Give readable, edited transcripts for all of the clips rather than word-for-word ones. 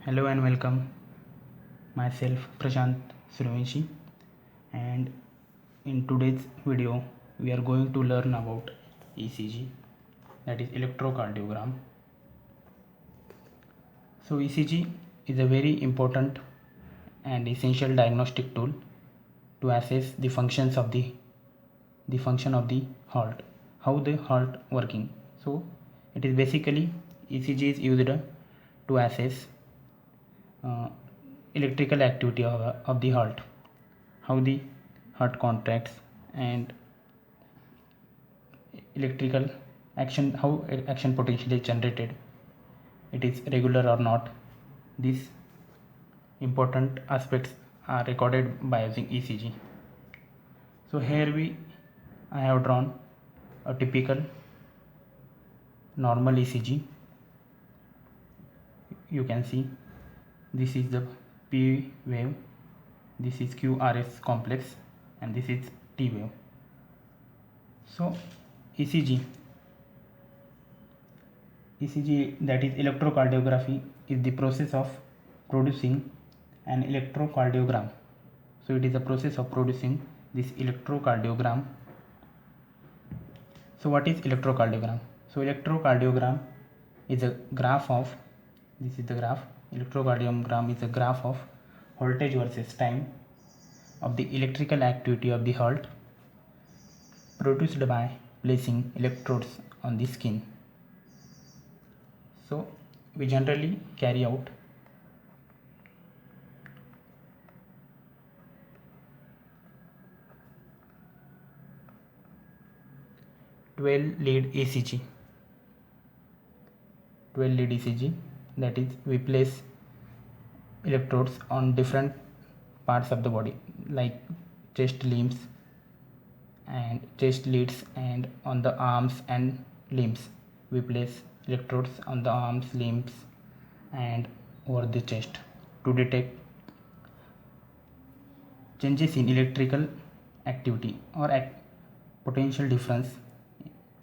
Hello and welcome. Myself Prashant Survanshi, and in today's video we are going to learn about ECG, that is electrocardiogram. So ECG is a very important and essential diagnostic tool to assess the functions of the function of the heart, how the heart working. So it is basically ECG is used to assess uh, electrical activity of the heart, how the heart contracts, and electrical action, how action potential is generated, it is regular or not. These important aspects are recorded by using ECG. So here I have drawn a typical normal ECG. You can see this is the P wave, this is QRS complex, and this is T wave. So ECG, that is electrocardiography, is the process of producing an electrocardiogram. So it is a process of producing this electrocardiogram. So what is electrocardiogram? So electrocardiogram is a graph of, this is the graph, electrocardiogram is a graph of voltage versus time of the electrical activity of the heart produced by placing electrodes on the skin. So we generally carry out lead ECG. 12 lead ECG, that is we place electrodes on different parts of the body like chest limbs and chest leads, and on the arms and limbs we place electrodes on the arms, limbs, and over the chest to detect changes in electrical activity or potential difference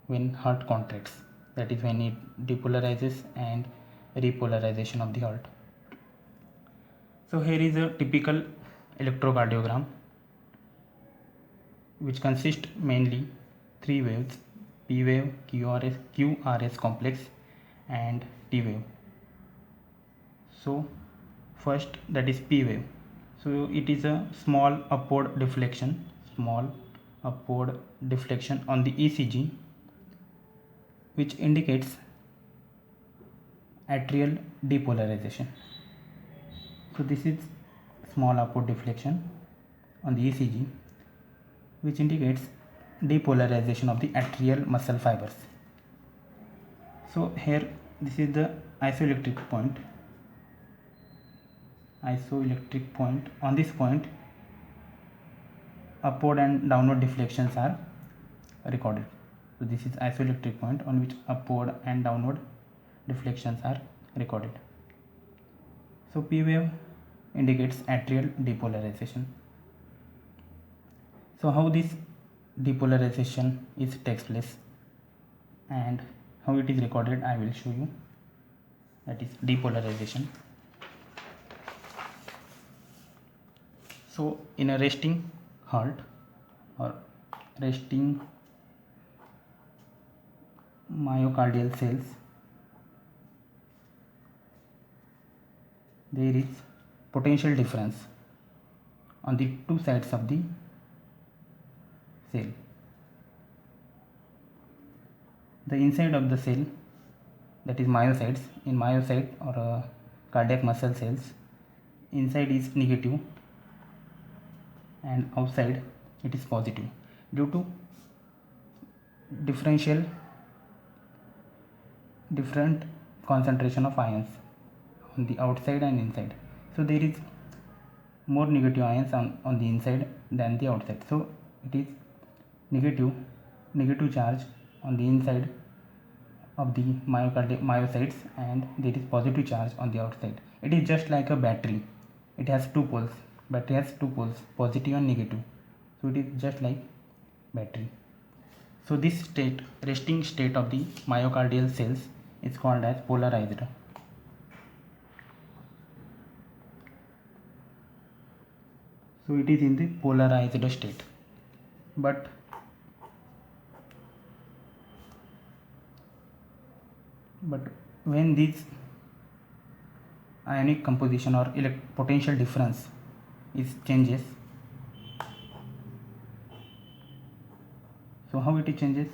when heart contracts, that is when it depolarizes and repolarization of the heart. So here is a typical electrocardiogram which consists mainly three waves: P wave, QRS complex, and T wave. So first, that is P wave. So it is a small upward deflection on the ECG, which indicates atrial depolarization. So this is small upward deflection on the ECG, which indicates depolarization of the atrial muscle fibers. So here this is the isoelectric point. On this point, upward and downward deflections are recorded. So this is isoelectric point on which upward and downward deflections are recorded. So P wave indicates atrial depolarization. So how this depolarization takes place and how it is recorded, I will show you. That is depolarization. So in a resting heart or resting myocardial cells, there is potential difference on the two sides of the cell. The inside of the cell, that is myocytes, in myocyte or cardiac muscle cells, inside is negative and outside it is positive due to different concentration of ions on the outside and inside. So there is more negative ions on the inside than the outside. So it is negative charge on the inside of the myocytes, and there is positive charge on the outside. It is just like a battery. It has two poles. Battery has two poles, positive and negative. So it is just like battery. So this resting state of the myocardial cells is called as polarized. So it is in the polarized state. But when this ionic composition or potential difference is changes, so how it changes?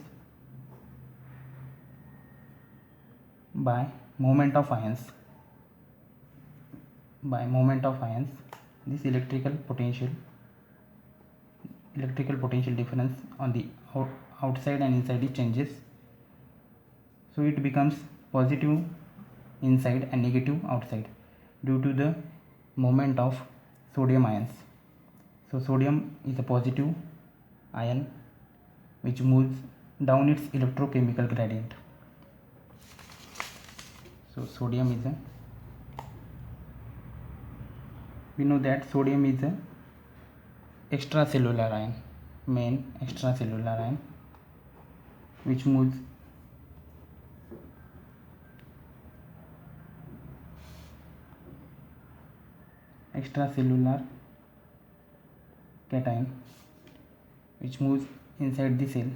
By movement of ions. By movement of ions, this electrical potential difference on the outside and inside it changes. So it becomes positive inside and negative outside due to the movement of sodium ions. So sodium is a positive ion which moves down its electrochemical gradient. So sodium is a, we know that sodium is a extracellular ion, main extracellular ion, which moves extracellular cation, which moves inside the cell.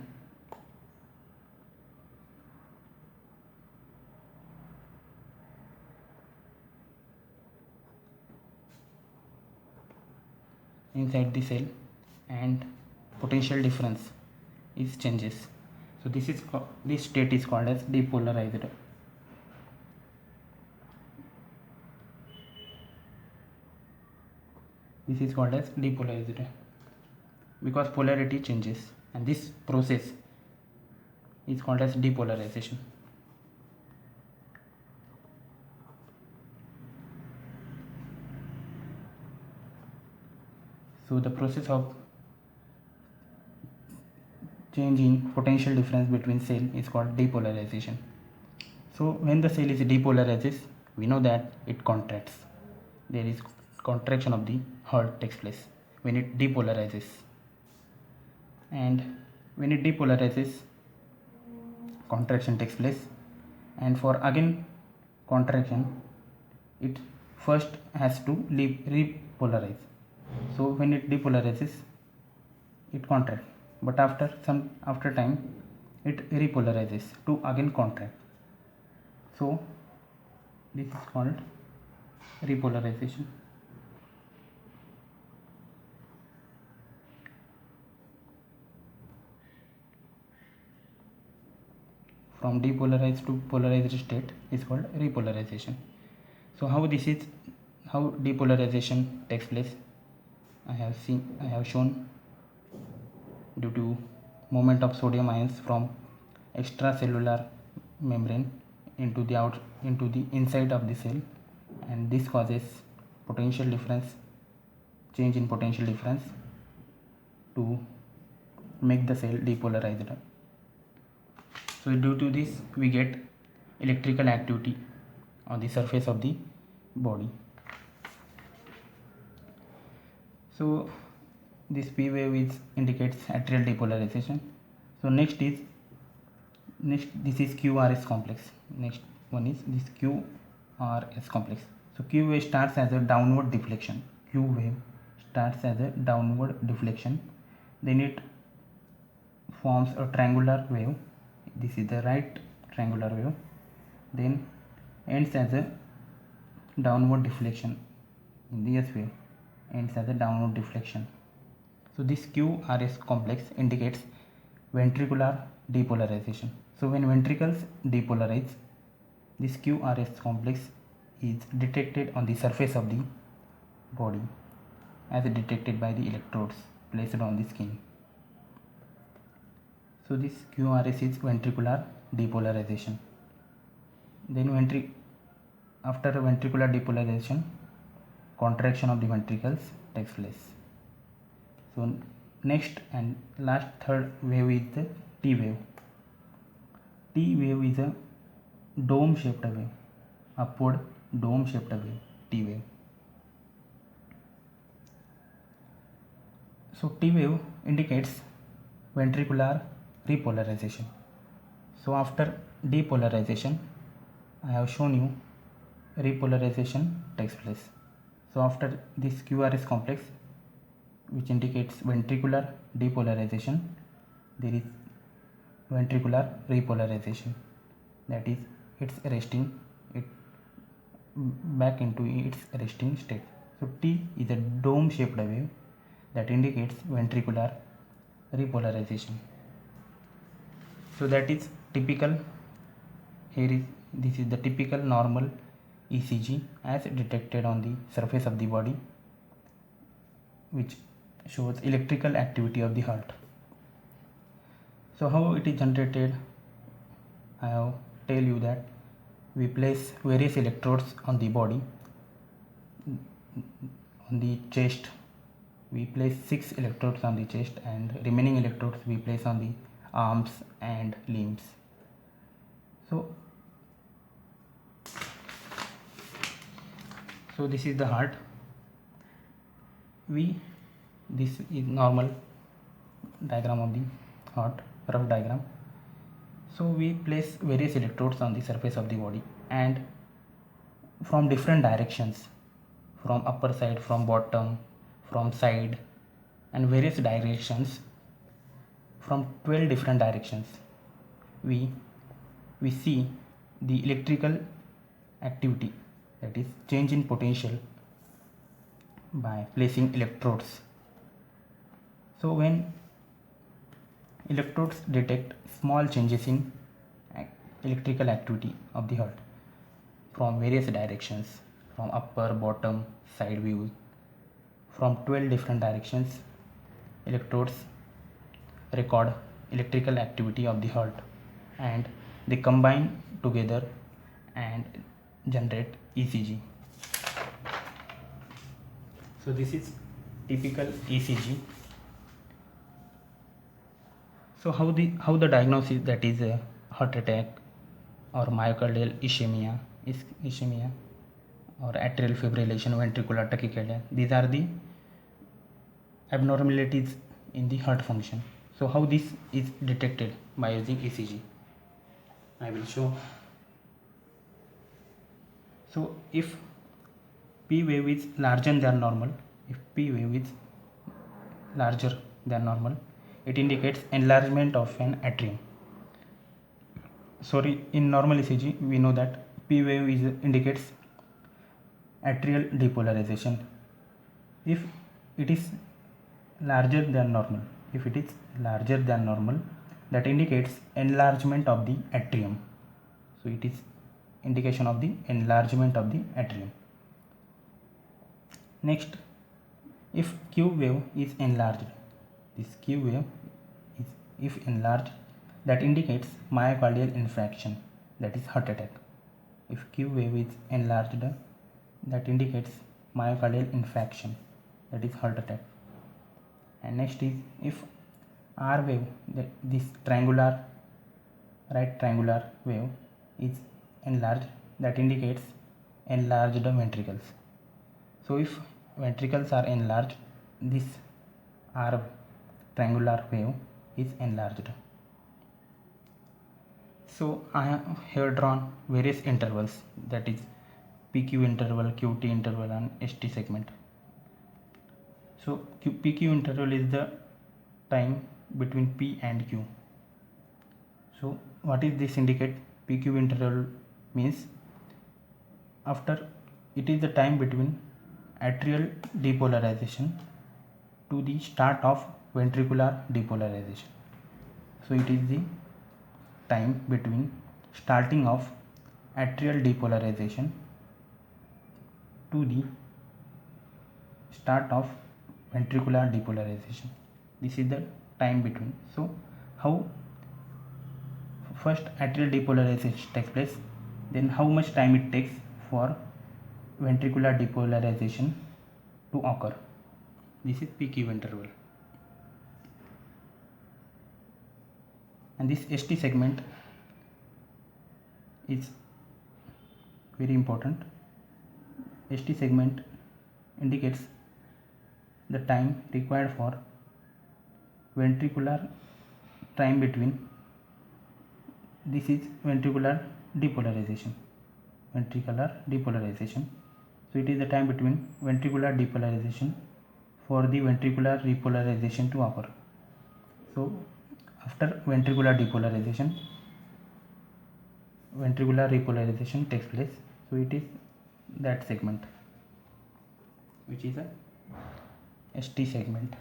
Inside the cell, and potential difference is changes. So this state is called as depolarized. This is called as depolarized because polarity changes, and this process is called as depolarization. So the process of change in potential difference between cell is called depolarization. So when the cell is depolarized, we know that it contracts. There is contraction of the heart takes place when it depolarizes, and when it depolarizes, contraction takes place, and for again contraction it first has to repolarize. So when it depolarizes, it contracts, but after time it repolarizes to again contract. So this is called repolarization. From depolarized to polarized state is called repolarization. So how depolarization takes place? I have shown due to movement of sodium ions from extracellular membrane into the inside of the cell, and this causes change in potential difference to make the cell depolarized. So due to this we get electrical activity on the surface of the body. So this P wave indicates atrial depolarization. So next this is QRS complex. Next one is this QRS complex. So Q wave starts as a downward deflection. Q wave starts as a downward deflection. Then it forms a triangular wave. This is the right triangular wave. Then ends as a downward deflection. In the S wave ends as a downward deflection. So this QRS complex indicates ventricular depolarization. So when ventricles depolarize, this QRS complex is detected on the surface of the body as detected by the electrodes placed on the skin. So this QRS is ventricular depolarization. Then after ventricular depolarization, contraction of the ventricles takes place. So next and last third wave is the T wave. T wave is a dome shaped wave, upward dome shaped wave, T wave. So T wave indicates ventricular repolarization. So after depolarization, I have shown you repolarization takes place. So after this QRS complex, which indicates ventricular depolarization, there is ventricular repolarization, that is it's resting it back into its resting state. So T is a dome shaped wave that indicates ventricular repolarization. So that is typical. This is the typical normal ECG as detected on the surface of the body, which shows electrical activity of the heart. So how it is generated? I have tell you that we place various electrodes on the body. On the chest we place 6 electrodes on the chest, and remaining electrodes we place on the arms and limbs. So this is the heart. This is normal diagram of the heart, rough diagram. So we place various electrodes on the surface of the body, and from different directions, from upper side, from bottom, from side, and various directions, from 12 different directions, we see the electrical activity, that is change in potential, by placing electrodes. So when electrodes detect small changes in electrical activity of the heart from various directions, from upper, bottom, side views, from 12 different directions, electrodes record electrical activity of the heart, and they combine together and generate ECG. So this is typical ECG. So how the diagnosis, that is a heart attack or myocardial ischemia or atrial fibrillation, ventricular tachycardia, these are the abnormalities in the heart function. So how this is detected by using ECG, I will show. So if P wave is larger than normal, it indicates enlargement of an atrium. In normal ECG we know that P wave indicates atrial depolarization. If it is larger than normal, that indicates enlargement of the atrium. So it is indication of the enlargement of the atrium. Next, if Q wave is enlarged, if enlarged, that indicates myocardial infarction, that is heart attack. If Q wave is enlarged, that indicates myocardial infarction, that is heart attack. And next is if R wave, this right triangular wave is enlarged, that indicates enlarged ventricles. So if ventricles are enlarged, this R triangular wave is enlarged. So I have here drawn various intervals, that is PQ interval, QT interval, and ST segment. So PQ interval is the time between P and Q. So what is this indicate? PQ interval means it is the time between atrial depolarization to the start of ventricular depolarization. So it is the time between starting of atrial depolarization to the start of ventricular depolarization. This is the time between. So how first atrial depolarization takes place, then how much time it takes for ventricular depolarization to occur. This is PQ interval. And this ST segment is very important. ST segment indicates the time required for ventricular time between, this is ventricular depolarization. So it is the time between ventricular depolarization for the ventricular repolarization to occur. So after ventricular repolarization takes place. So it is that segment which is a ST segment.